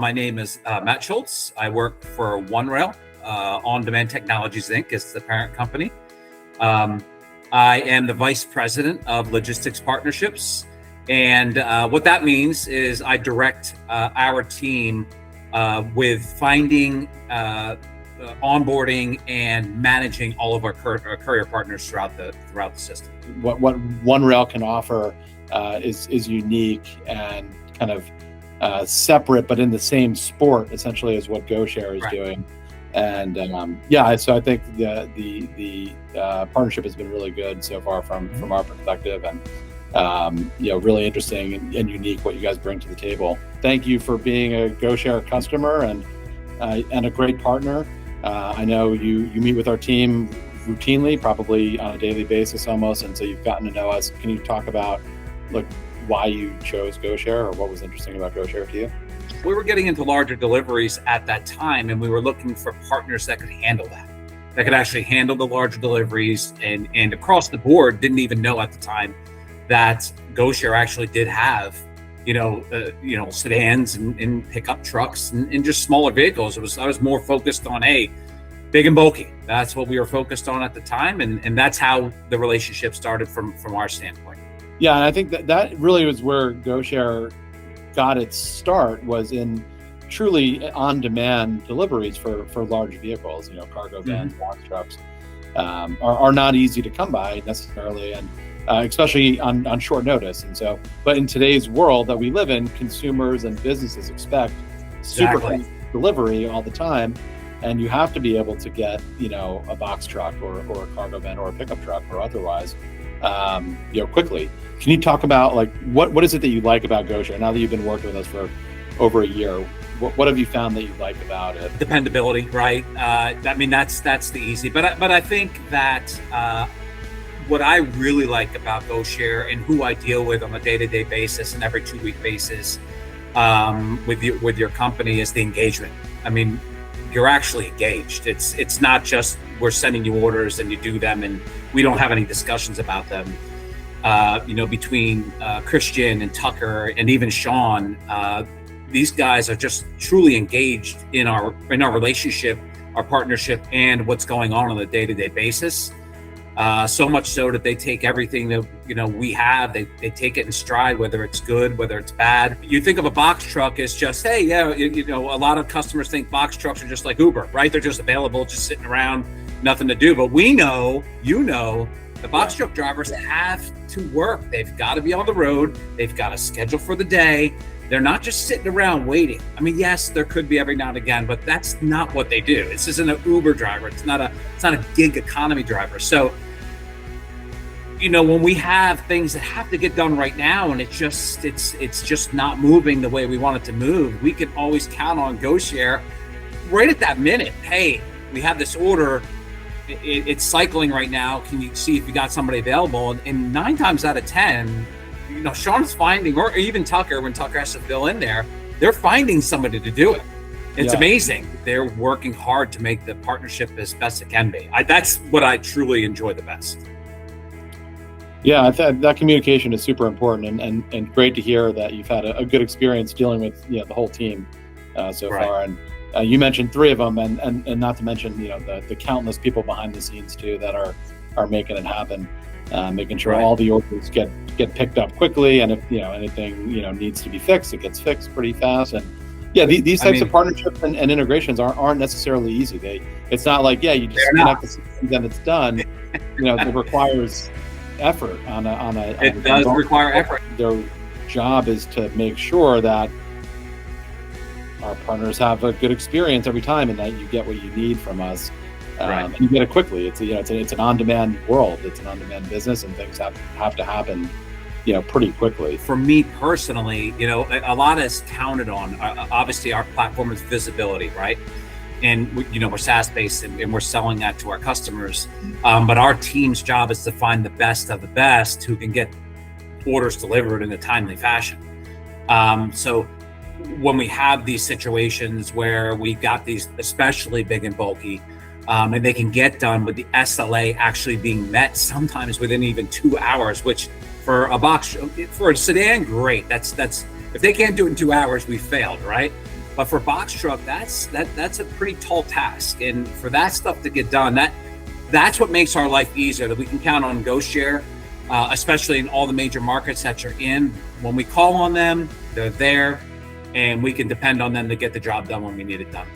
My name is Matt Schultz. I work for OneRail, On-Demand Technologies, Inc. is the parent company. I am the Vice President of Logistics Partnerships. And what that means is I direct our team with finding, onboarding, and managing all of our courier partners throughout the system. What OneRail can offer is unique and kind of separate, but in the same sport, essentially, as what GoShare is doing. And so I think the partnership has been really good so far from our perspective, and really interesting and unique what you guys bring to the table. Thank you for being a GoShare customer and a great partner. I know you meet with our team routinely, probably on a daily basis almost, and so you've gotten to know us. Can you talk about why you chose GoShare, or what was interesting about GoShare to you? We were getting into larger deliveries at that time, and we were looking for partners that could handle that could actually handle the larger deliveries, and across the board didn't even know at the time that GoShare actually did have sedans and pickup trucks and just smaller vehicles. I was more focused on big and bulky. That's what we were focused on at the time, and that's how the relationship started from our standpoint. Yeah, and I think that really was where GoShare got its start, was in truly on-demand deliveries for large vehicles. Cargo vans, box trucks are not easy to come by necessarily, and especially on short notice. And so, but in today's world that we live in, consumers and businesses expect super quick delivery all the time, and you have to be able to get a box truck or a cargo van or a pickup truck or otherwise quickly. Can you talk about what is it that you like about GoShare now that you've been working with us for over a year? What have you found that you like about it? Dependability, right? That's the easy. But I think that what I really like about GoShare and who I deal with on a day-to-day basis and every 2-week basis with your company is the engagement. I mean, you're actually engaged. It's not just we're sending you orders and you do them and we don't have any discussions about them. Between Christian and Tucker and even Shaun, these guys are just truly engaged in our relationship, our partnership, and what's going on a day-to-day basis. So much so that they take everything that we have, they take it in stride, whether it's good, whether it's bad. You think of a box truck as just, hey, a lot of customers think box trucks are just like Uber, right? They're just available, just sitting around, nothing to do. But we know, the box truck drivers have to work. They've got to be on the road. They've got a schedule for the day. They're not just sitting around waiting. I mean, yes, there could be every now and again, but that's not what they do. This isn't an Uber driver. It's not a gig economy driver. So, when we have things that have to get done right now, and it's just not moving the way we want it to move, we can always count on GoShare right at that minute. Hey, we have this order. It's cycling right now. Can you see if you got somebody available? And 9 times out of 10, Shaun's finding, or even Tucker, when Tucker has to fill in there, they're finding somebody to do it. It's amazing. They're working hard to make the partnership as best it can be. That's what I truly enjoy the best. Yeah, I thought that communication is super important, and great to hear that you've had a good experience dealing with the whole team so far. And you mentioned 3 of them, and not to mention the countless people behind the scenes too that are making it happen, making sure all the orders get picked up quickly, and if anything needs to be fixed, it gets fixed pretty fast. And these types of partnerships and integrations aren't necessarily easy. It's not like you just connect the systems and it's done. It requires effort it does require effort. Their job is to make sure that our partners have a good experience every time, and that you get what you need from us, and you get it quickly. It's an on-demand world. It's an on-demand business, and things have to happen pretty quickly. For me personally, a lot is counted on. Obviously, our platform is visibility, right? And we're SaaS based, and we're selling that to our customers. But our team's job is to find the best of the best who can get orders delivered in a timely fashion. So when we have these situations where we got these especially big and bulky, and they can get done with the SLA actually being met sometimes within even 2 hours, which for a sedan, great. That's if they can't do it in 2 hours, we failed, right? But for box truck, that's a pretty tall task. And for that stuff to get done, that's what makes our life easier, that we can count on GoShare, especially in all the major markets that you're in. When we call on them, they're there, and we can depend on them to get the job done when we need it done.